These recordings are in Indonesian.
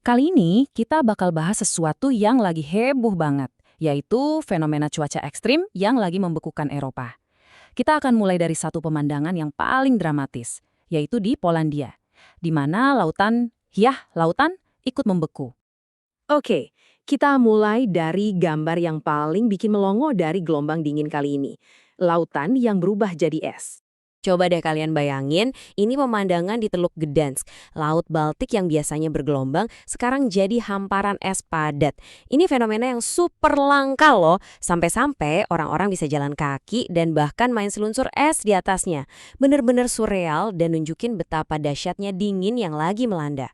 Kali ini kita bakal bahas sesuatu yang lagi heboh banget, yaitu fenomena cuaca ekstrim yang lagi membekukan Eropa. Kita akan mulai dari satu pemandangan yang paling dramatis, yaitu di Polandia, di mana lautan ikut membeku. Oke, kita mulai dari gambar yang paling bikin melongo dari gelombang dingin kali ini. Lautan yang berubah jadi es. Coba deh kalian bayangin, ini pemandangan di Teluk Gdansk. Laut Baltik yang biasanya bergelombang, sekarang jadi hamparan es padat. Ini fenomena yang super langka loh, sampai-sampai orang-orang bisa jalan kaki dan bahkan main seluncur es di atasnya. Bener-bener surreal dan nunjukin betapa dahsyatnya dingin yang lagi melanda.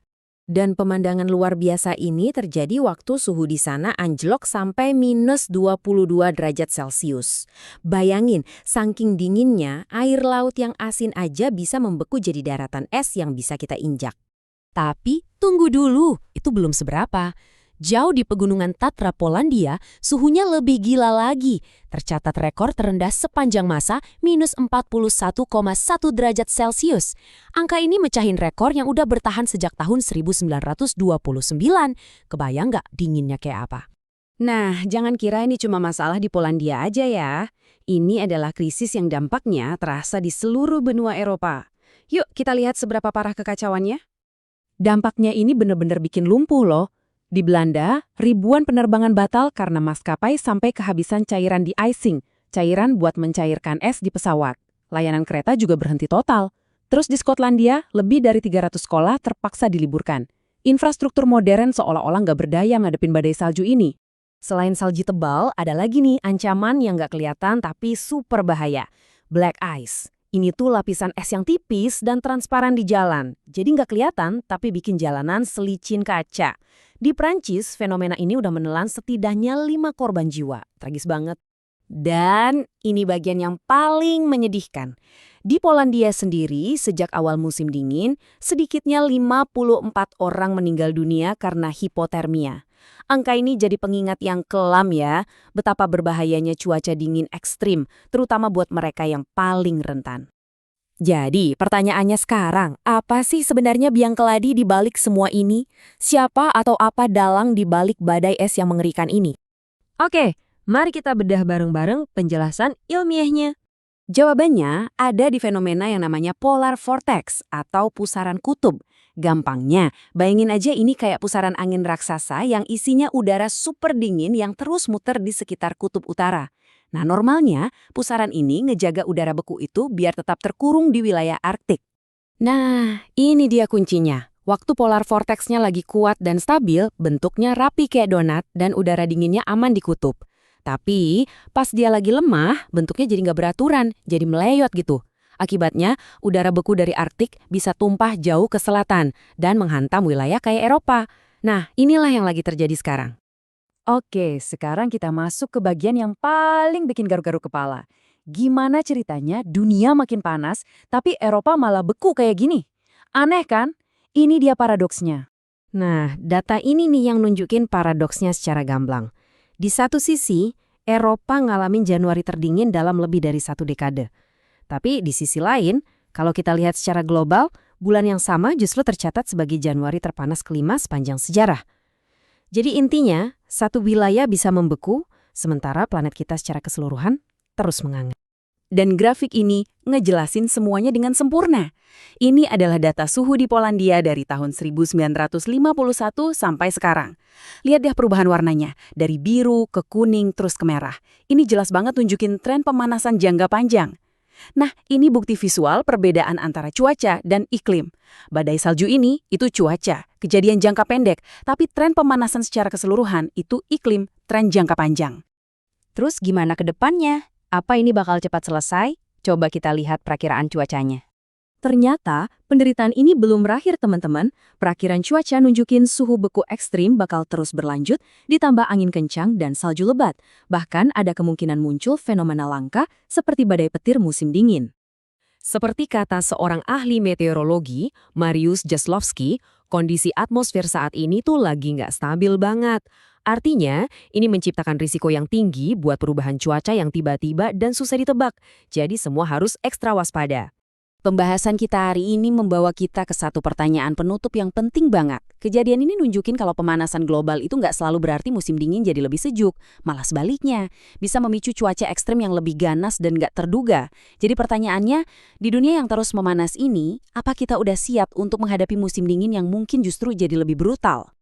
Dan pemandangan luar biasa ini terjadi waktu suhu di sana anjlok sampai minus 22 derajat Celcius. Bayangin, saking dinginnya, air laut yang asin aja bisa membeku jadi daratan es yang bisa kita injak. Tapi, tunggu dulu, itu belum seberapa. Jauh di pegunungan Tatra Polandia, suhunya lebih gila lagi. Tercatat rekor terendah sepanjang masa minus 41,1 derajat Celcius. Angka ini mecahin rekor yang udah bertahan sejak tahun 1929. Kebayang nggak dinginnya kayak apa? Nah, jangan kira ini cuma masalah di Polandia aja ya. Ini adalah krisis yang dampaknya terasa di seluruh benua Eropa. Yuk kita lihat seberapa parah kekacauannya. Dampaknya ini bener-bener bikin lumpuh loh. Di Belanda, ribuan penerbangan batal karena maskapai sampai kehabisan cairan de-icing, cairan buat mencairkan es di pesawat. Layanan kereta juga berhenti total. Terus di Skotlandia, lebih dari 300 sekolah terpaksa diliburkan. Infrastruktur modern seolah-olah nggak berdaya ngadepin badai salju ini. Selain salji tebal, ada lagi nih ancaman yang nggak kelihatan tapi super bahaya. Black ice. Ini tuh lapisan es yang tipis dan transparan di jalan. Jadi nggak kelihatan tapi bikin jalanan selicin kaca. Di Prancis, fenomena ini udah menelan setidaknya 5 korban jiwa. Tragis banget. Dan ini bagian yang paling menyedihkan. Di Polandia sendiri, sejak awal musim dingin, sedikitnya 54 orang meninggal dunia karena hipotermia. Angka ini jadi pengingat yang kelam ya, betapa berbahayanya cuaca dingin ekstrim, terutama buat mereka yang paling rentan. Jadi, pertanyaannya sekarang, apa sih sebenarnya biang keladi di balik semua ini? Siapa atau apa dalang di balik badai es yang mengerikan ini? Oke, mari kita bedah bareng-bareng penjelasan ilmiahnya. Jawabannya ada di fenomena yang namanya polar vortex atau pusaran kutub. Gampangnya, bayangin aja ini kayak pusaran angin raksasa yang isinya udara super dingin yang terus muter di sekitar kutub utara. Nah, normalnya pusaran ini ngejaga udara beku itu biar tetap terkurung di wilayah Arktik. Nah, ini dia kuncinya. Waktu polar vortexnya lagi kuat dan stabil, bentuknya rapi kayak donat dan udara dinginnya aman di kutub. Tapi, pas dia lagi lemah, bentuknya jadi nggak beraturan, jadi meleyot gitu. Akibatnya, udara beku dari Arktik bisa tumpah jauh ke selatan dan menghantam wilayah kayak Eropa. Nah, inilah yang lagi terjadi sekarang. Oke, sekarang kita masuk ke bagian yang paling bikin garuk-garuk kepala. Gimana ceritanya dunia makin panas, tapi Eropa malah beku kayak gini? Aneh kan? Ini dia paradoksnya. Nah, data ini nih yang nunjukin paradoksnya secara gamblang. Di satu sisi, Eropa ngalamin Januari terdingin dalam lebih dari 1 dekade. Tapi di sisi lain, kalau kita lihat secara global, bulan yang sama justru tercatat sebagai Januari terpanas kelima sepanjang sejarah. Jadi intinya, satu wilayah bisa membeku, sementara planet kita secara keseluruhan terus menghangat. Dan grafik ini ngejelasin semuanya dengan sempurna. Ini adalah data suhu di Polandia dari tahun 1951 sampai sekarang. Lihat deh perubahan warnanya, dari biru ke kuning terus ke merah. Ini jelas banget tunjukin tren pemanasan jangka panjang. Nah, ini bukti visual perbedaan antara cuaca dan iklim. Badai salju ini, itu cuaca, kejadian jangka pendek, tapi tren pemanasan secara keseluruhan itu iklim, tren jangka panjang. Terus gimana ke depannya? Apa ini bakal cepat selesai? Coba kita lihat perakiraan cuacanya. Ternyata, penderitaan ini belum berakhir teman-teman. Perakiran cuaca nunjukin suhu beku ekstrim bakal terus berlanjut, ditambah angin kencang dan salju lebat. Bahkan ada kemungkinan muncul fenomena langka seperti badai petir musim dingin. Seperti kata seorang ahli meteorologi, Mariusz Jaslovski, kondisi atmosfer saat ini tuh lagi nggak stabil banget. Artinya, ini menciptakan risiko yang tinggi buat perubahan cuaca yang tiba-tiba dan susah ditebak. Jadi semua harus ekstra waspada. Pembahasan kita hari ini membawa kita ke satu pertanyaan penutup yang penting banget. Kejadian ini nunjukin kalau pemanasan global itu nggak selalu berarti musim dingin jadi lebih sejuk. Malah sebaliknya, bisa memicu cuaca ekstrem yang lebih ganas dan nggak terduga. Jadi pertanyaannya, di dunia yang terus memanas ini, apa kita udah siap untuk menghadapi musim dingin yang mungkin justru jadi lebih brutal?